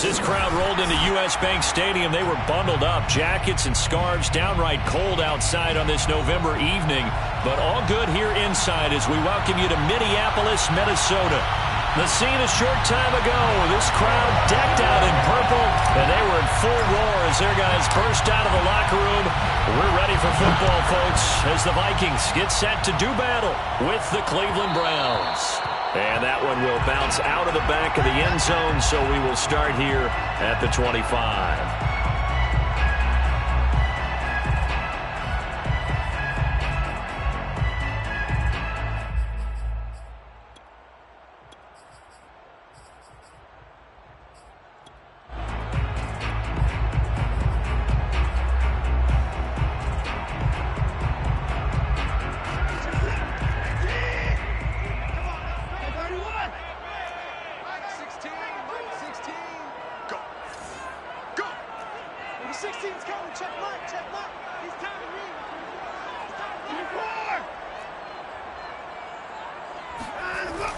As this crowd rolled into U.S. Bank Stadium, they were bundled up, jackets and scarves, downright cold outside on this November evening, but all good here inside as we welcome you to Minneapolis, Minnesota. The scene a short time ago, this crowd decked out in purple, and they were in full roar as their guys burst out of the locker room. We're ready for football, folks, as the Vikings get set to do battle with the Cleveland Browns. And that one will bounce out of the back of the end zone, so we will start here at the 25.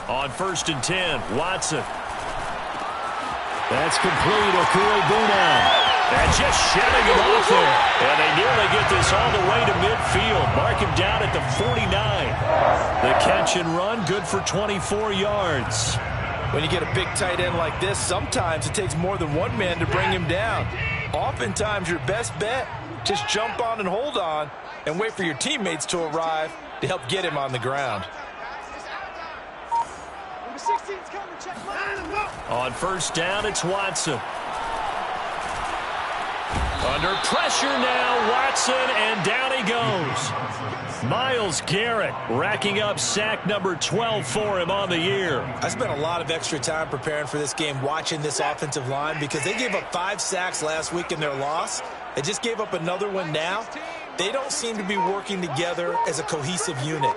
On 1st and 10, Watson. That's complete. Okuegbuna. And just shedding him off there. And they nearly get this all the way to midfield. Mark him down at the 49. The catch and run, good for 24 yards. When you get a big tight end like this, sometimes it takes more than one man to bring him down. Oftentimes, your best bet, just jump on and hold on and wait for your teammates to arrive to help get him on the ground. On 1st down, it's Watson. Under pressure now, Watson, and down he goes. Myles Garrett racking up sack number 12 for him on the year. I spent a lot of extra time preparing for this game watching this offensive line because they gave up 5 sacks last week in their loss. They just gave up another one now. They don't seem to be working together as a cohesive unit.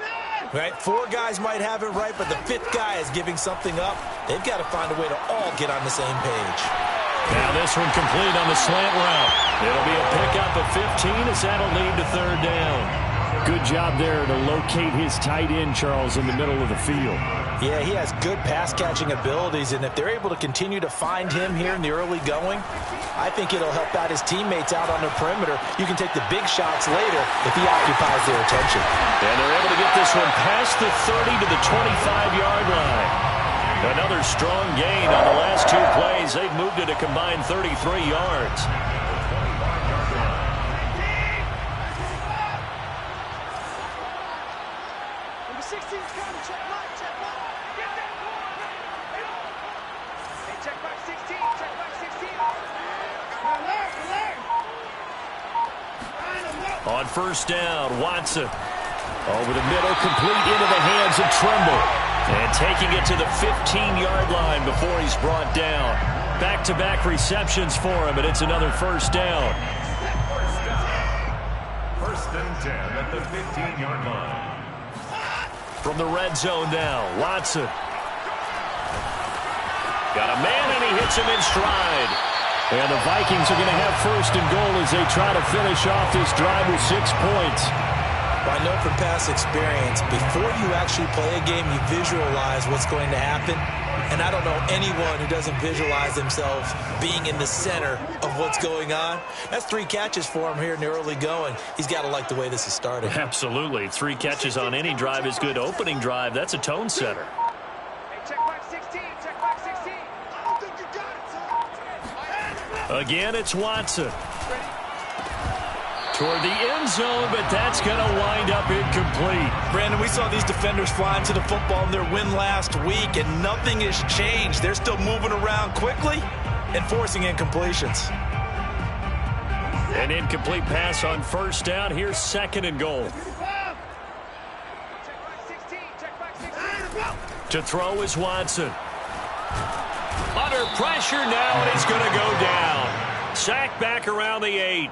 Right? 4 guys might have it right, but the 5th guy is giving something up. They've got to find a way to all get on the same page. Now this one complete on the slant route. It'll be a pickup of 15 as that'll lead to 3rd down. Good job there to locate his tight end, Charles, in the middle of the field. Yeah, he has good pass-catching abilities, and if they're able to continue to find him here in the early going, I think it'll help out his teammates out on the perimeter. You can take the big shots later if he occupies their attention. And they're able to get this one past the 30 to the 25-yard line. Another strong gain on the last 2 plays. They've moved it a combined 33 yards. On 1st down, Watson. Over the middle, complete into the hands of Trimble. And taking it to the 15-yard line before he's brought down. Back-to-back receptions for him, and it's another 1st down. 1st and 10 at the 15-yard line. From the red zone now, Watson. Got a man, and he hits him in stride. And the Vikings are going to have 1st and goal as they try to finish off this drive with 6 points. I know from past experience, before you actually play a game, you visualize what's going to happen. And I don't know anyone who doesn't visualize themselves being in the center of what's going on. That's 3 catches for him here in the early going. He's got to like the way this is starting. Absolutely. 3 catches on any drive is good. Opening drive, that's a tone setter. Again, it's Watson. Toward the end zone, but that's going to wind up incomplete. Brandon, we saw these defenders flying to the football in their win last week, and nothing has changed. They're still moving around quickly and forcing incompletions. An incomplete pass on 1st down. Here's 2nd and goal. To throw is Watson. Under pressure now, and he's going to go down. Sacked back around the 8.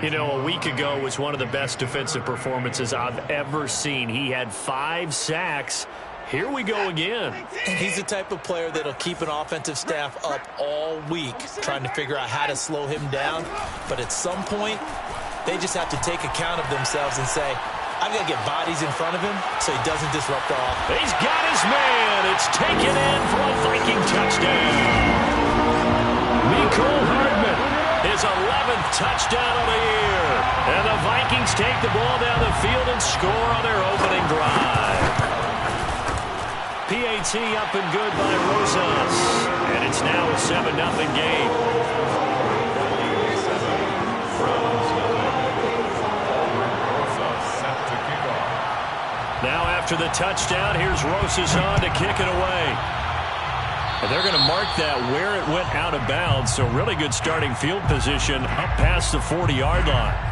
You know, a week ago was one of the best defensive performances I've ever seen. He had 5 sacks. Here we go again. And he's the type of player that'll keep an offensive staff up all week trying to figure out how to slow him down. But at some point, they just have to take account of themselves and say, I've got to get bodies in front of him so he doesn't disrupt the offense. He's got his man. It's taken in for a Viking touchdown. touchdown of the year. And the Vikings take the ball down the field and score on their opening drive. PAT up and good by Rosas. And it's now a 7-0 game. Now after the touchdown, here's Rosas on to kick it away. And they're going to mark that where it went out of bounds. So really good starting field position up past the 40-yard line.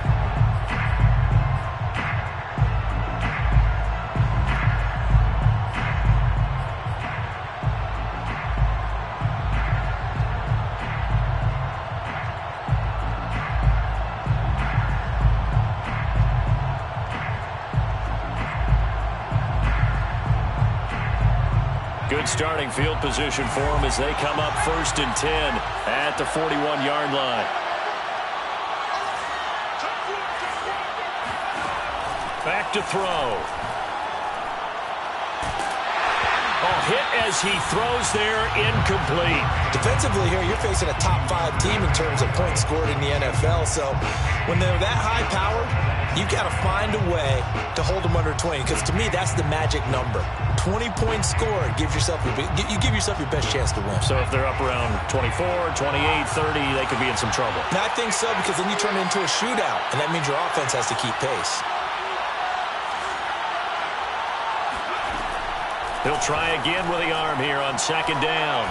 Good starting field position for them as they come up 1st and 10 at the 41-yard line. Back to throw. Hit as he throws there, incomplete. Defensively here, you're facing a top 5 team in terms of points scored in the NFL. So when they're that high powered, you got to find a way to hold them under 20. Because to me, that's the magic number. 20 points scored, you give yourself your best chance to win. So if they're up around 24, 28, 30, they could be in some trouble. And I think so, because then you turn it into a shootout, and that means your offense has to keep pace. He'll try again with the arm here on 2nd down.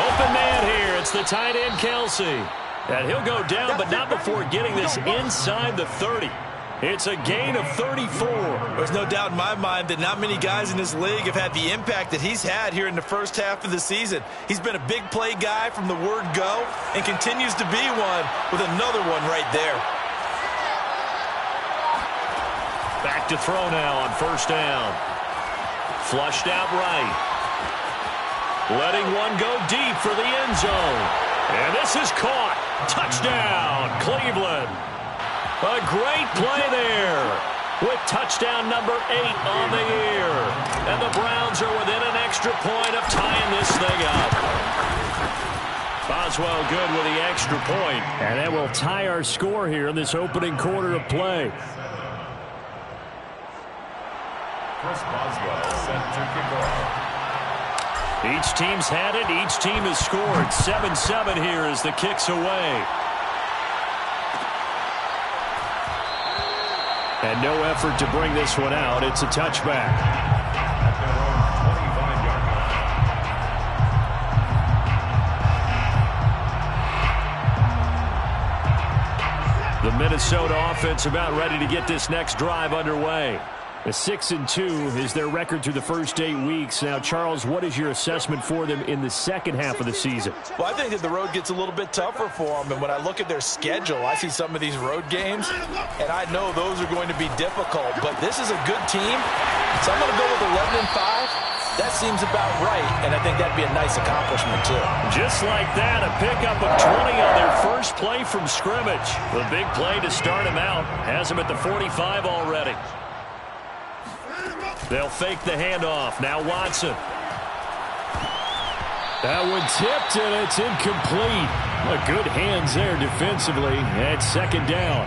Open man here. It's the tight end, Kelsey. And he'll go down, but not before getting this inside the 30. It's a gain of 34. There's no doubt in my mind that not many guys in this league have had the impact that he's had here in the first half of the season. He's been a big play guy from the word go and continues to be one with another one right there. Back to throw now on 1st down. Flushed out right. Letting one go deep for the end zone. And this is caught. Touchdown, Cleveland. A great play there with touchdown number 8 on the year. And the Browns are within an extra point of tying this thing up. Boswell good with the extra point. And that will tie our score here in this opening quarter of play. Chris Boswell set to kick off. Each team's had it. Each team has scored. 7-7 here as the kick's away. And no effort to bring this one out. It's a touchback. At their own 25-yard line. The Minnesota offense about ready to get this next drive underway. A 6-2 is their record through the first 8 weeks. Now, Charles, what is your assessment for them in the second half of the season? Well, I think that the road gets a little bit tougher for them. And when I look at their schedule, I see some of these road games, and I know those are going to be difficult. But this is a good team, so I'm going to go with 11-5. That seems about right, and I think that'd be a nice accomplishment, too. Just like that, a pickup of 20 on their first play from scrimmage. The big play to start him out. Has him at the 45 already. They'll fake the handoff. Now Watson. That one tipped, and it's incomplete. Good hands there defensively at 2nd down.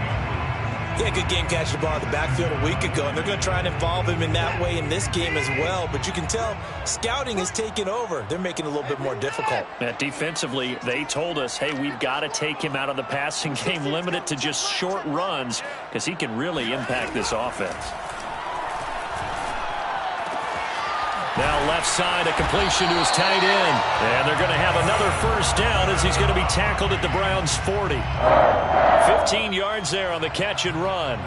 Yeah, good game catching the ball in the backfield a week ago, and they're going to try and involve him in that way in this game as well. But you can tell scouting has taken over. They're making it a little bit more difficult. Defensively, they told us, hey, we've got to take him out of the passing game, limit it to just short runs, because he can really impact this offense. Now left side, a completion to his tight end. And they're going to have another 1st down as he's going to be tackled at the Browns' 40. 15 yards there on the catch and run.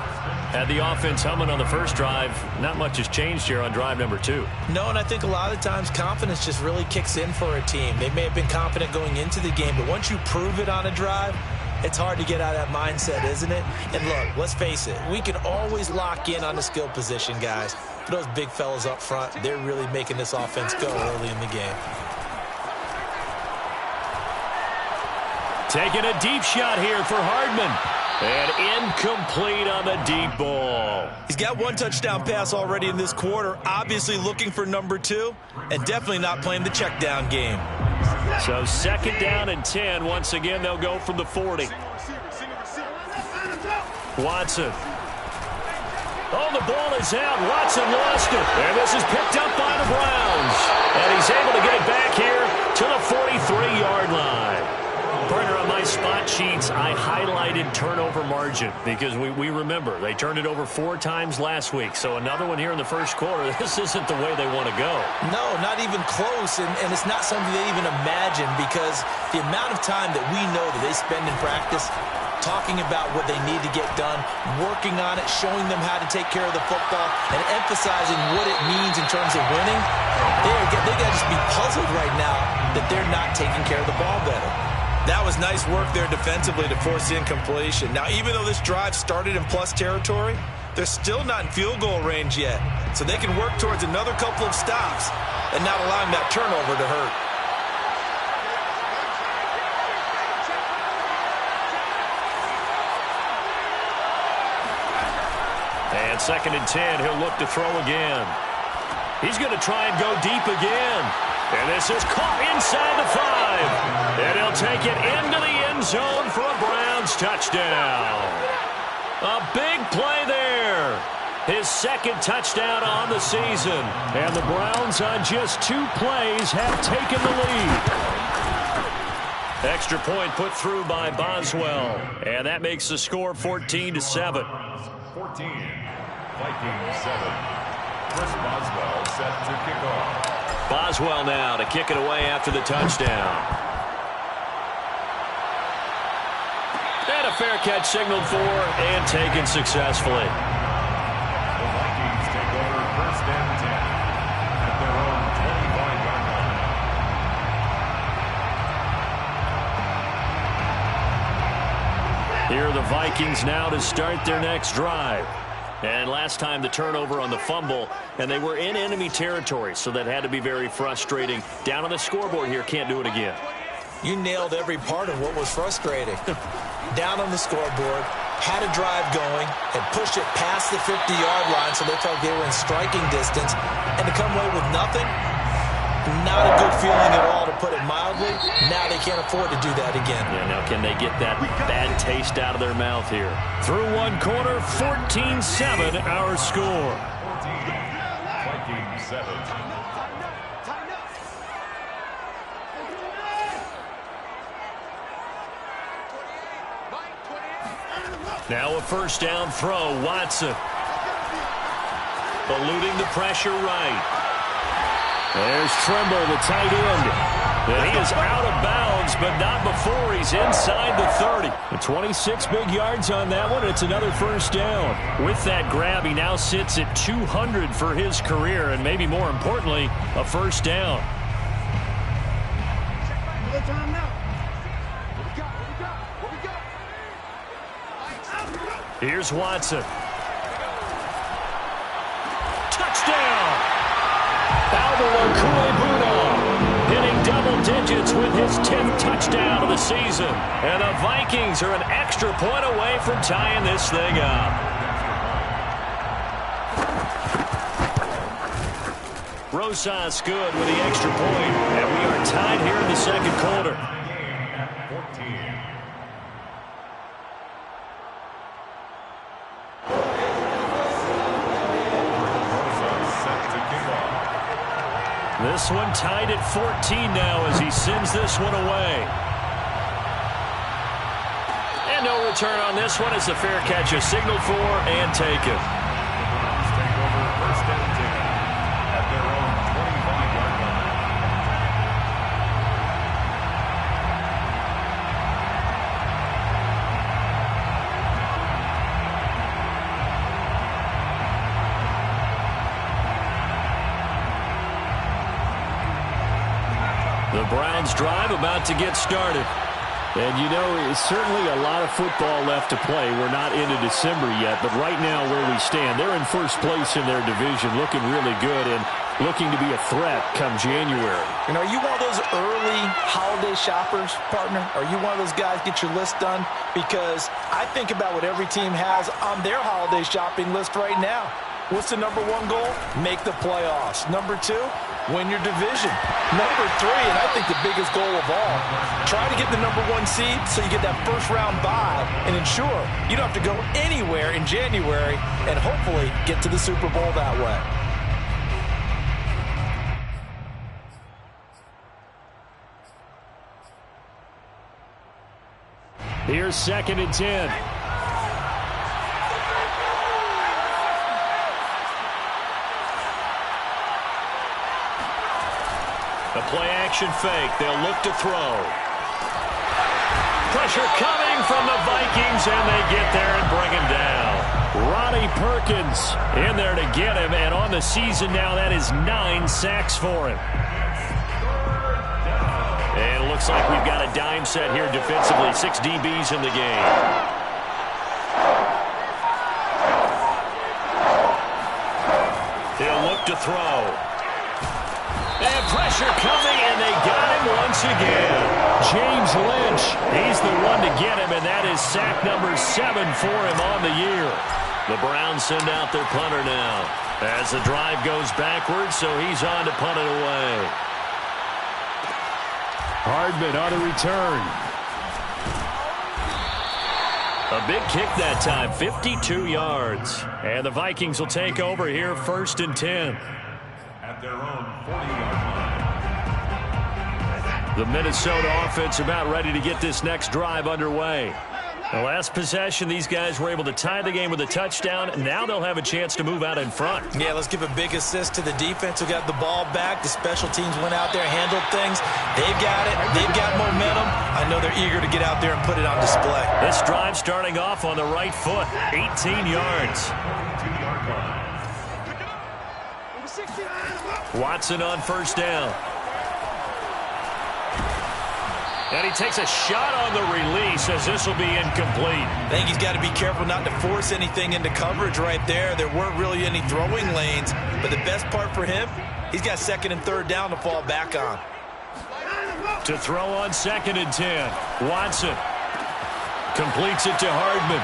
Had the offense humming on the first drive. Not much has changed here on drive number 2. No, and I think a lot of times confidence just really kicks in for a team. They may have been confident going into the game, but once you prove it on a drive, it's hard to get out of that mindset, isn't it? And look, let's face it, we can always lock in on the skill position, guys. But those big fellas up front, they're really making this offense go early in the game. Taking a deep shot here for Hardman. And incomplete on the deep ball. He's got one touchdown pass already in this quarter, obviously looking for number 2, and definitely not playing the check down game. So second down and 10. Once again, they'll go from the 40. Watson. Oh, the ball is out. Watson lost it. And this is picked up by the Browns. And he's able to get it back here to the 43-yard line. Partner, on my spot sheets, I highlighted turnover margin because we remember they turned it over 4 times last week. So another one here in the first quarter. This isn't the way they want to go. No, not even close, and it's not something they even imagine because the amount of time that we know that they spend in practice talking about what they need to get done, working on it, showing them how to take care of the football, and emphasizing what it means in terms of winning, they got to just be puzzled right now that they're not taking care of the ball better. That was nice work there defensively to force the incompletion. Now, even though this drive started in plus territory, they're still not in field goal range yet. So they can work towards another couple of stops and not allowing that turnover to hurt. And second and 10, he'll look to throw again. He's going to try and go deep again. And this is caught inside the 5. And he'll take it into the end zone for a Browns touchdown. A big play there. His second touchdown on the season. And the Browns on just 2 plays have taken the lead. Extra point put through by Boswell. And that makes the score 14-7. 14. Vikings 7. Chris Boswell set to kick off. Boswell now to kick it away after the touchdown. And a fair catch signaled for and taken successfully. The Vikings take over first and 10 at their own 25-yard line. Here are the Vikings now to start their next drive. And last time the turnover on the fumble, and they were in enemy territory, so that had to be very frustrating. Down on the scoreboard here, can't do it again. You nailed every part of what was frustrating. Down on the scoreboard, had a drive going, and pushed it past the 50-yard line so they felt they were in striking distance, and to come away with nothing, not a good feeling at all, to put it mildly. Now they can't afford to do that again. Yeah, now can they get that bad taste out of their mouth here? Through one quarter, 14-7 our score. 14. Vikings 7. Now a first down throw, Watson. Eluding the pressure right. There's Trimble, the tight end. And he is out of bounds, but not before he's inside the 30. 26 big yards on that one. It's another first down. With that grab, he now sits at 200 for his career, and maybe more importantly, a first down. Here's Watson. Touchdown! Alvaro Cuebuda hitting double digits with his 10th touchdown of the season. And the Vikings are an extra point away from tying this thing up. Rosas good with the extra point, and we are tied here in the second quarter. 14. This one tied at 14 now as he sends this one away. And no return on this one as the fair catch is signaled for and taken. The Browns take over first and 10 at their own 25-yard line. The Browns drive about to get started. And you know, it's certainly a lot of football left to play. We're not into December yet, but right now where we stand, they're in first place in their division, looking really good and looking to be a threat come January. And are you one of those early holiday shoppers, partner? Are you one of those guys get your list done? Because I think about what every team has on their holiday shopping list right now. What's the #1 goal? Make the playoffs. #2, win your division. Number 3, and I think the biggest goal of all, try to get the number 1 seed so you get that first-round bye and ensure you don't have to go anywhere in January and hopefully get to the Super Bowl that way. Here's 2nd and 10. The play-action fake. They'll look to throw. Pressure coming from the Vikings, and they get there and bring him down. Ronnie Perkins in there to get him, and on the season now, that is 9 sacks for him. And it looks like we've got a dime set here defensively. 6 DBs in the game. They'll look to throw. And pressure coming, and they got him once again. James Lynch, he's the one to get him, and that is sack number 7 for him on the year. The Browns send out their punter now as the drive goes backwards, so he's on to punt it away. Hardman on the return. A big kick that time, 52 yards. And the Vikings will take over here, 1st and 10. At their own 40-yard line. The Minnesota offense about ready to get this next drive underway. The last possession, these guys were able to tie the game with a touchdown. Now they'll have a chance to move out in front. Yeah, let's give a big assist to the defense who got the ball back. The special teams went out there, handled things. They've got it. They've got momentum. I know they're eager to get out there and put it on display. This drive starting off on the right foot, 18 yards. Watson on 1st down. And he takes a shot on the release as this will be incomplete. I think he's got to be careful not to force anything into coverage right there. There weren't really any throwing lanes, but the best part for him, he's got 2nd and 3rd down to fall back on. To throw on 2nd and 10. Watson completes it to Hardman.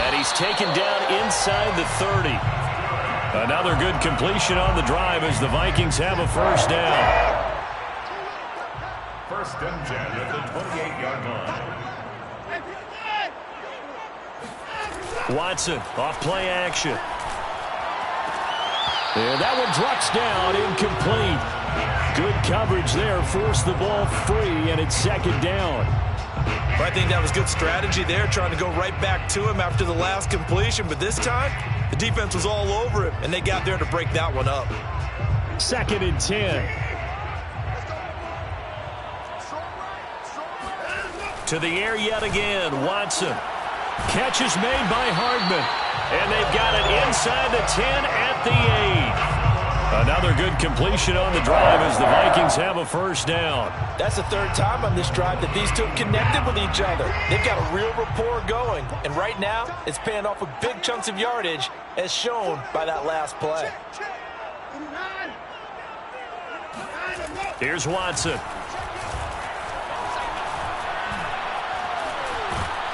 And he's taken down inside the 30. Another good completion on the drive as the Vikings have a 1st down. 1st and 10 at the 28-yard line. Watson off play action. And that one drops down, incomplete. Good coverage there, forced the ball free, and it's 2nd down. I think that was good strategy there, trying to go right back to him after the last completion. But this time, the defense was all over him, and they got there to break that one up. 2nd and 10. To the air yet again, Watson. Catch is made by Hardman. And they've got it inside the 10 at the 8. Another good completion on the drive as the Vikings have a 1st down. That's the 3rd time on this drive that these two have connected with each other. They've got a real rapport going. And right now, it's paying off with big chunks of yardage as shown by that last play. Here's Watson.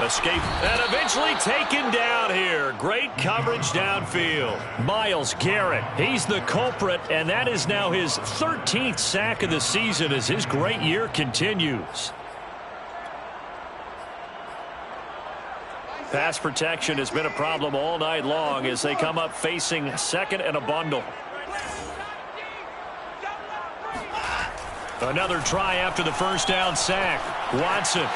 Escape and eventually taken down here. Great coverage downfield. Myles Garrett, he's the culprit, and that is now his 13th sack of the season as his great year continues. Pass protection has been a problem all night long as they come up facing 2nd and a bundle. Another try after the 1st down sack. Watson.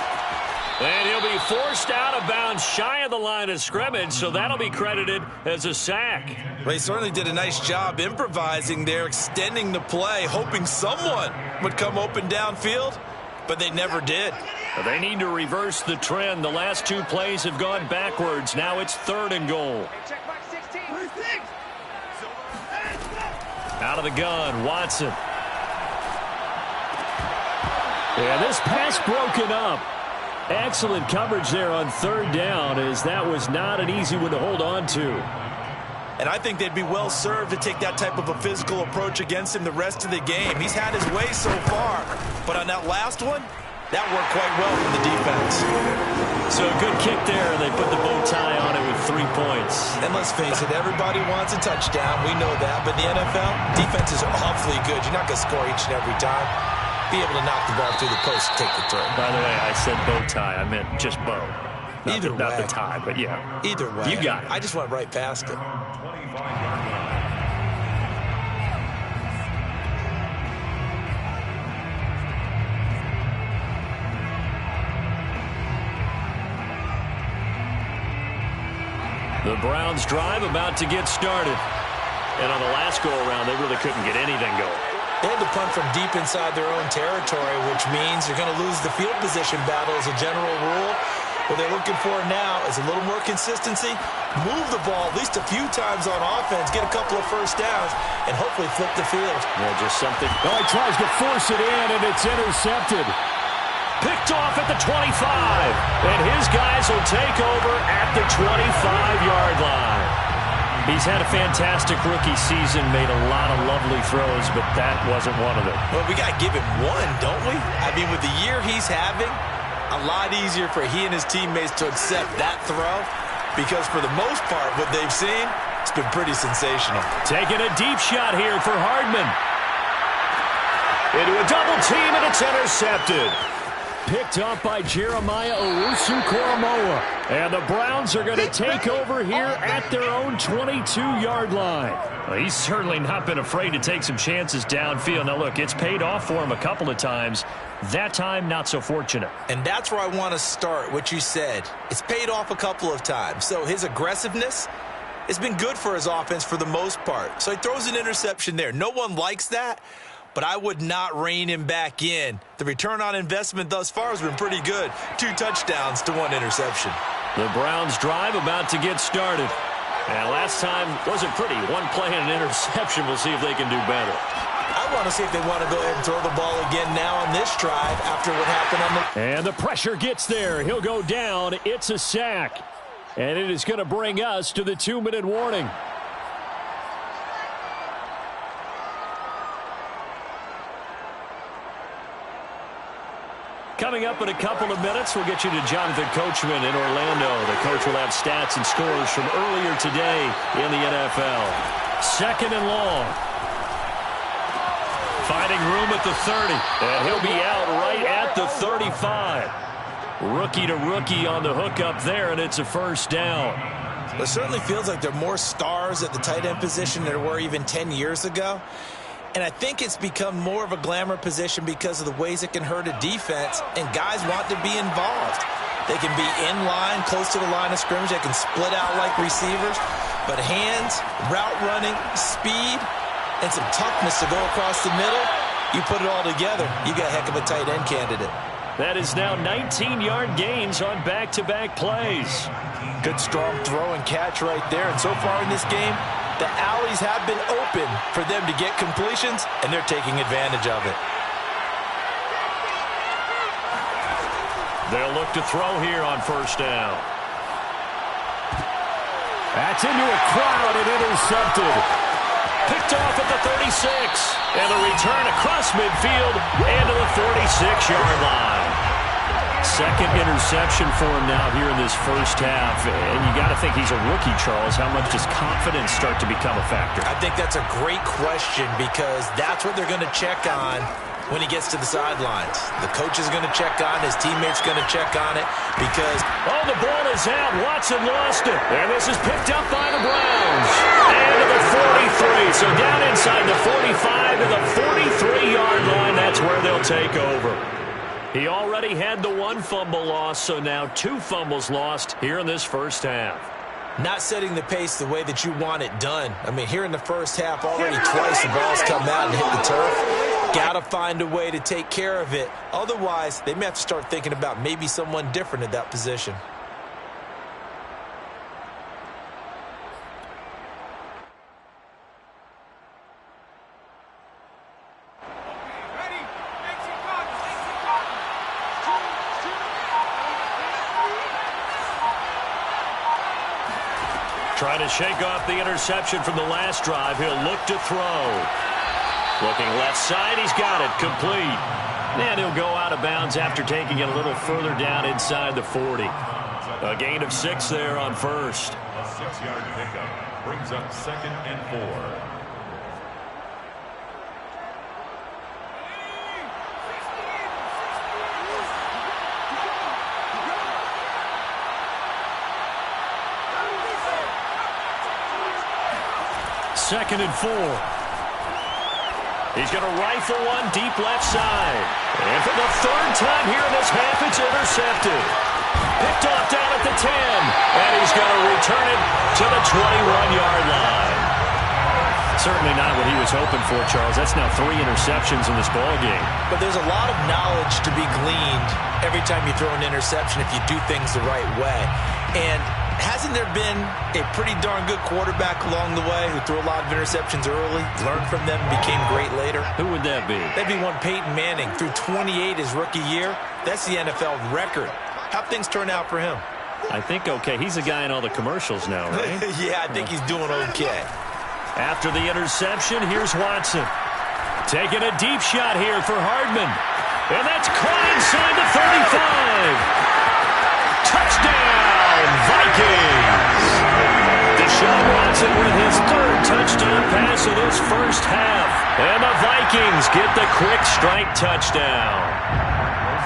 And he'll be forced out of bounds shy of the line of scrimmage, so that'll be credited as a sack. Well, he certainly did a nice job improvising there, extending the play, hoping someone would come open downfield, but they never did. They need to reverse the trend. The last 2 plays have gone backwards. Now it's 3rd and goal. Out of the gun, Watson. Yeah, this pass broken up. Excellent coverage there on 3rd down, as that was not an easy one to hold on to. And I think they'd be well served to take that type of a physical approach against him the rest of the game. He's had his way so far, but on that last one, that worked quite well from the defense. So a good kick there, and they put the bow tie on it with 3 points. And let's face it, everybody wants a touchdown. We know that. But in the NFL, defenses are awfully good. You're not going to score each and every time. Be able to knock the ball through the post and take the throw. By the way, I said bow tie. I meant just bow. Not the tie, but yeah. Either way. You got it. I just went right past it. 25-yard line. The Browns drive about to get started. And on the last go-around, they really couldn't get anything going. They had to punt from deep inside their own territory, which means you're going to lose the field position battle as a general rule. What they're looking for now is a little more consistency, move the ball at least a few times on offense, get a couple of first downs, and hopefully flip the field. Yeah, just something. Oh, he tries to force it in, and it's intercepted. Picked off at the 25. And his guys will take over at the 25-yard line. He's had a fantastic rookie season, made a lot of lovely throws, but that wasn't one of them. Well, we got to give him one, don't we? I mean, with the year he's having, a lot easier for he and his teammates to accept that throw because for the most part, what they've seen, it's been pretty sensational. Taking a deep shot here for Hardman. Into a double team, and it's intercepted. Picked up by Jeremiah Owusu-Koramoah. And the Browns are going to take over here at their own 22-yard line. Well, he's certainly not been afraid to take some chances downfield. Now, look, it's paid off for him a couple of times. That time, not so fortunate. And that's where I want to start, what you said. It's paid off a couple of times. So his aggressiveness has been good for his offense for the most part. So he throws an interception there. No one likes that. But I would not rein him back in. The return on investment thus far has been pretty good. 2 touchdowns to 1 interception. The Browns drive about to get started. And last time wasn't pretty. 1 play and an interception. We'll see if they can do better. I want to see if they want to go ahead and throw the ball again now on this drive after what happened on the... And the pressure gets there. He'll go down. It's a sack. And it is going to bring us to the 2-minute warning. Coming up in a couple of minutes, we'll get you to Jonathan Coachman in Orlando. The coach will have stats and scores from earlier today in the NFL. 2nd and long. Finding room at the 30. And he'll be out right at the 35. Rookie to rookie on the hook up there, and it's a first down. It certainly feels like there are more stars at the tight end position than there were even 10 years ago. And I think it's become more of a glamour position because of the ways it can hurt a defense, and guys want to be involved. They can be in line, close to the line of scrimmage. They can split out like receivers. But hands, route running, speed, and some toughness to go across the middle, you put it all together, you got a heck of a tight end candidate. That is now 19-yard gains on back-to-back plays. Good strong throw and catch right there. And so far in this game, the alleys have been open for them to get completions, and they're taking advantage of it. They'll look to throw here on first down. That's into a crowd and intercepted. Picked off at the 36. And a return across midfield and to the 46-yard line. 2nd interception for him now here in this first half. And you got to think he's a rookie, Charles. How much does confidence start to become a factor? I think that's a great question because that's what they're going to check on when he gets to the sidelines. The coach is going to check on, his teammates going to check on it because... Oh, the ball is out. Watson lost it. And this is picked up by the Browns. And to the 43. So down inside the 45 to the 43-yard line. That's where they'll take over. He already had the 1 fumble loss, so now 2 fumbles lost here in this first half. Not setting the pace the way that you want it done. I mean, here in the first half, already twice the ball's come out and hit the turf. Got to find a way to take care of it. Otherwise, they may have to start thinking about maybe someone different at that position. Trying to shake off the interception from the last drive. He'll look to throw. Looking left side. He's got it. Complete. And he'll go out of bounds after taking it a little further down inside the 40. A gain of 6 there on first. A 6-yard pickup brings up 2nd and 4. Second and 4. He's going to rifle one deep left side. And for the 3rd time here in this half, it's intercepted. Picked off down at the 10. And he's going to return it to the 21-yard line. Certainly not what he was hoping for, Charles. That's now 3 interceptions in this ball game. But there's a lot of knowledge to be gleaned every time you throw an interception if you do things the right way. And hasn't there been a pretty darn good quarterback along the way who threw a lot of interceptions early, learned from them, and became great later? Who would that be? That'd be one Peyton Manning. Threw 28 his rookie year. That's the NFL record. How'd things turn out for him? I think okay. He's a guy in all the commercials now, right? Yeah, I think he's doing okay. After the interception, here's Watson. Taking a deep shot here for Hardman. And that's caught inside the 35. Touchdown, Vikings! Deshaun Watson with his 3rd touchdown pass of this first half. And the Vikings get the quick strike touchdown.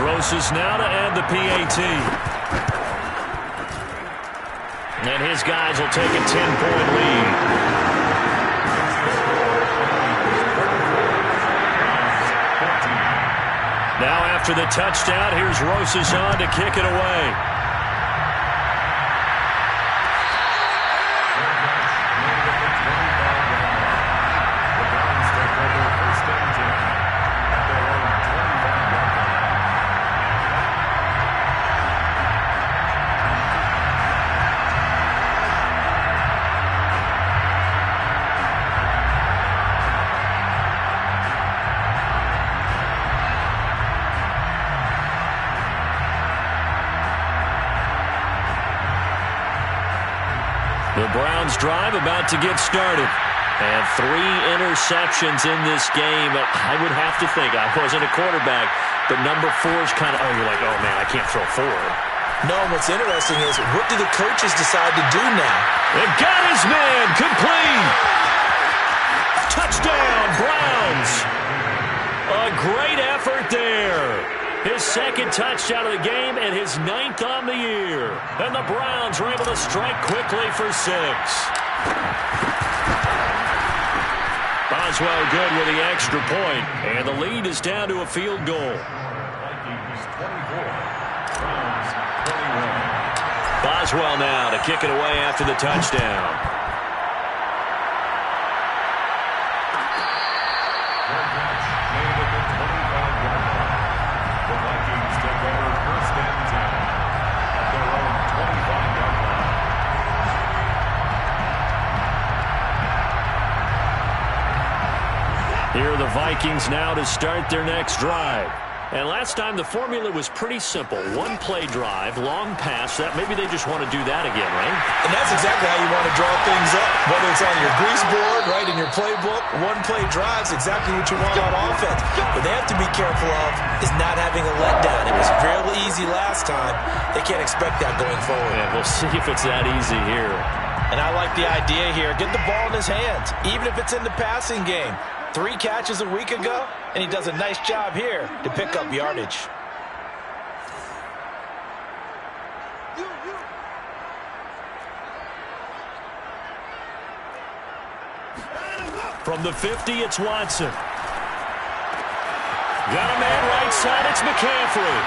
Roses now to add the PAT. And his guys will take a 10-point lead. Now after the touchdown, here's Roses on to kick it away. The Browns drive about to get started. And 3 interceptions in this game. I would have to think, I wasn't a quarterback, but number 4 is kind of, you're like, oh man, I can't throw 4. No, what's interesting is, what do the coaches decide to do now? They've got his man, complete. Touchdown, Browns. A great effort there. His 2nd touchdown of the game and his 9th on the year. And the Browns were able to strike quickly for 6. Boswell good with the extra point. And the lead is down to a field goal. Vikings 24, Browns 21. Boswell now to kick it away after the touchdown. Here are the Vikings now to start their next drive. And last time the formula was pretty simple. 1-play drive, long pass. That maybe they just want to do that again, right? And that's exactly how you want to draw things up. Whether it's on your grease board, right, in your playbook, 1-play drives exactly what you want on offense. What they have to be careful of is not having a letdown. It was real easy last time. They can't expect that going forward. Yeah, we'll see if it's that easy here. And I like the idea here. Get the ball in his hands, even if it's in the passing game. 3 catches a week ago, and he does a nice job here to pick up yardage. From the 50, it's Watson. Got a man right side, it's McCaffrey.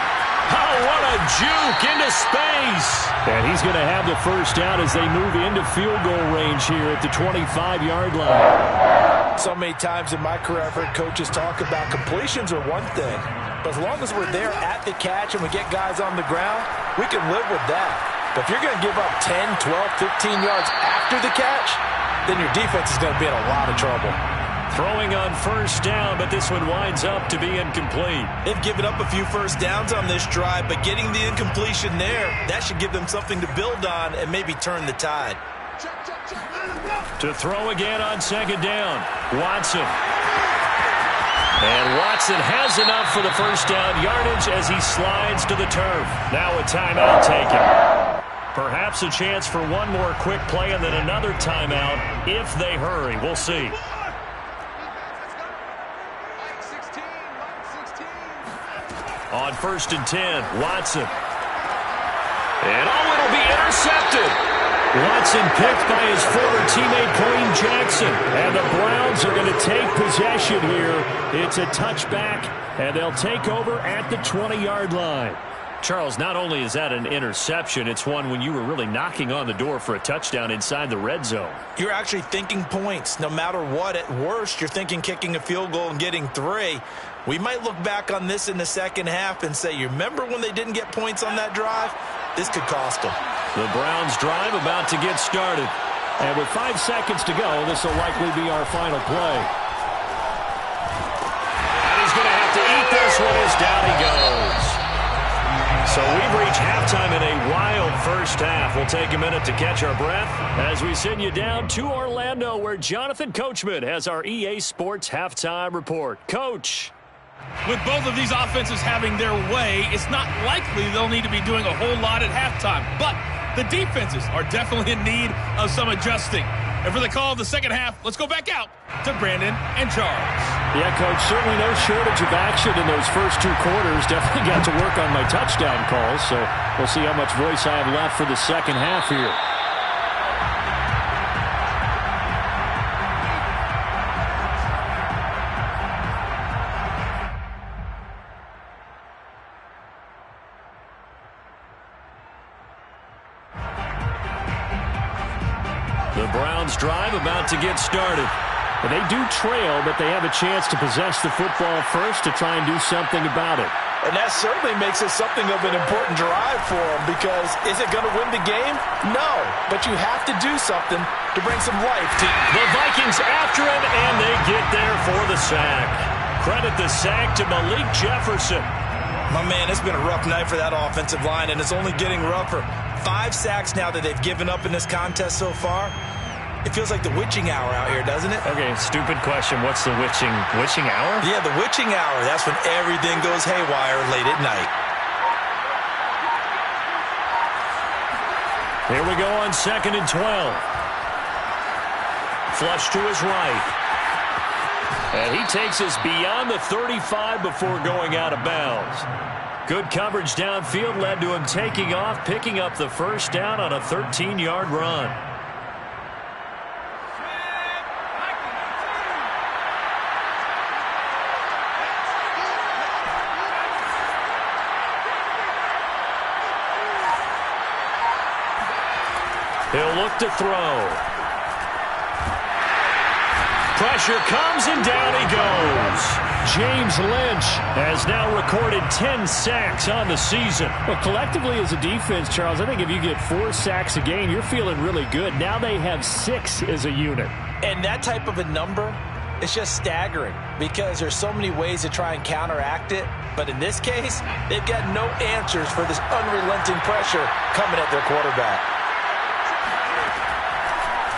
Oh, what a juke into space. And he's going to have the first down as they move into field goal range here at the 25-yard line. So many times in my career, I've heard coaches talk about completions are one thing, but as long as we're there at the catch and we get guys on the ground, we can live with that. But if you're going to give up 10, 12, 15 yards after the catch, then your defense is going to be in a lot of trouble. Throwing on first down, but this one winds up to be incomplete. They've given up a few first downs on this drive, but getting the incompletion there, that should give them something to build on and maybe turn the tide. To throw again on second down, Watson. And Watson has enough for the first down yardage as he slides to the turf. Now a timeout taken. Perhaps a chance for one more quick play and then another timeout if they hurry. We'll see. On 1st and 10, Watson. And it'll be intercepted. Watson picked by his former teammate Kareem Jackson. And the Browns are going to take possession here. It's a touchback, and they'll take over at the 20-yard line. Charles, not only is that an interception, it's one when you were really knocking on the door for a touchdown inside the red zone. You're actually thinking points. No matter what, at worst, you're thinking kicking a field goal and getting 3. We might look back on this in the second half and say, you remember when they didn't get points on that drive? This could cost them. The Browns drive about to get started. And with 5 seconds to go, this will likely be our final play. And he's going to have to eat this one as down he goes. So we've reached halftime in a wild first half. We'll take a minute to catch our breath as we send you down to Orlando, where Jonathan Coachman has our EA Sports Halftime Report. Coach. With both of these offenses having their way, it's not likely they'll need to be doing a whole lot at halftime. But the defenses are definitely in need of some adjusting. And for the call of the second half, let's go back out to Brandon and Charles. Yeah, Coach, certainly no shortage of action in those first 2 quarters. Definitely got to work on my touchdown calls, so we'll see how much voice I have left for the second half here. The Browns drive about to get started. They do trail, but they have a chance to possess the football first to try and do something about it. And that certainly makes it something of an important drive for them, because is it going to win the game? No, but you have to do something to bring some life to the Vikings after him, and they get there for the sack. Credit the sack to Malik Jefferson. My man, it's been a rough night for that offensive line, and it's only getting rougher. 5 sacks now that they've given up in this contest so far. It feels like the witching hour out here, doesn't it? Okay, stupid question. What's the witching hour? Yeah, the witching hour. That's when everything goes haywire late at night. Here we go on 2nd and 12. Flush to his right. And he takes us beyond the 35 before going out of bounds. Good coverage downfield led to him taking off, picking up the first down on a 13-yard run. He'll look to throw. Pressure comes, and down he goes. James Lynch has now recorded 10 sacks on the season. Well, collectively as a defense, Charles, I think if you get 4 sacks a game, you're feeling really good. Now they have 6 as a unit. And that type of a number, it's just staggering, because there's so many ways to try and counteract it. But in this case, they've got no answers for this unrelenting pressure coming at their quarterback.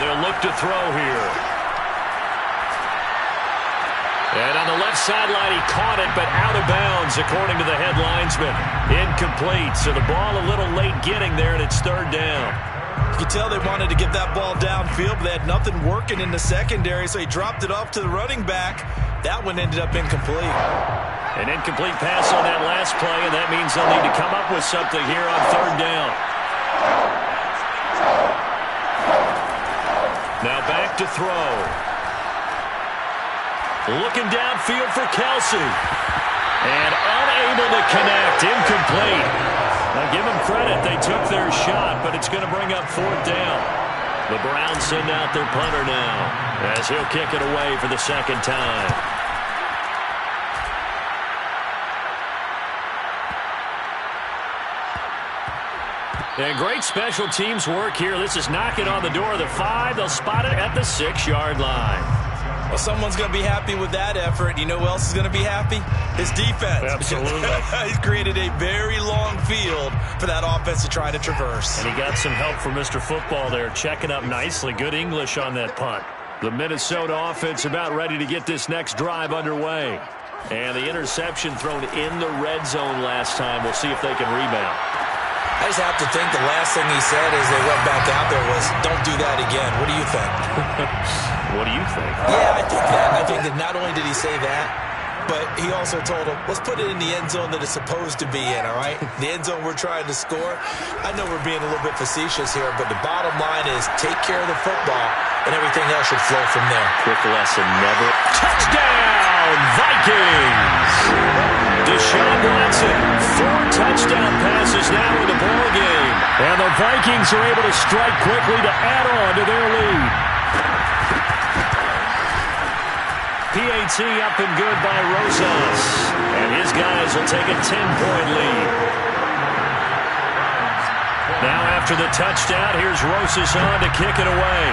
They'll look to throw here. And on the left sideline, he caught it, but out of bounds, according to the head linesman. Incomplete, so the ball a little late getting there, and it's 3rd down. You can tell they wanted to get that ball downfield, but they had nothing working in the secondary, so he dropped it off to the running back. That one ended up incomplete. An incomplete pass on that last play, and that means they'll need to come up with something here on 3rd down. Now back to throw. Looking downfield for Kelsey. And unable to connect. Incomplete. Now give them credit. They took their shot, but it's going to bring up 4th down. The Browns send out their punter now, as he'll kick it away for the 2nd time. And great special teams work here. This is knocking on the door of the 5. They'll spot it at the 6-yard line. Well, someone's going to be happy with that effort. You know who else is going to be happy? His defense. Absolutely. He's created a very long field for that offense to try to traverse. And he got some help from Mr. Football there, checking up nicely. Good English on that punt. The Minnesota offense about ready to get this next drive underway. And the interception thrown in the red zone last time. We'll see if they can rebound. I just have to think the last thing he said as they went back out there was, don't do that again. What do you think? What do you think? Yeah, I think that. I think that not only did he say that, but he also told him, let's put it in the end zone that it's supposed to be in, all right? The end zone we're trying to score. I know we're being a little bit facetious here, but the bottom line is take care of the football, and everything else should flow from there. Quick lesson, never. Touchdown, Vikings! Deshaun Watson, 4 touchdown passes now in the ball game. And the Vikings are able to strike quickly to add on to their lead. PAT up and good by Rosas. And his guys will take a 10-point lead. Now after the touchdown, here's Rosas on to kick it away.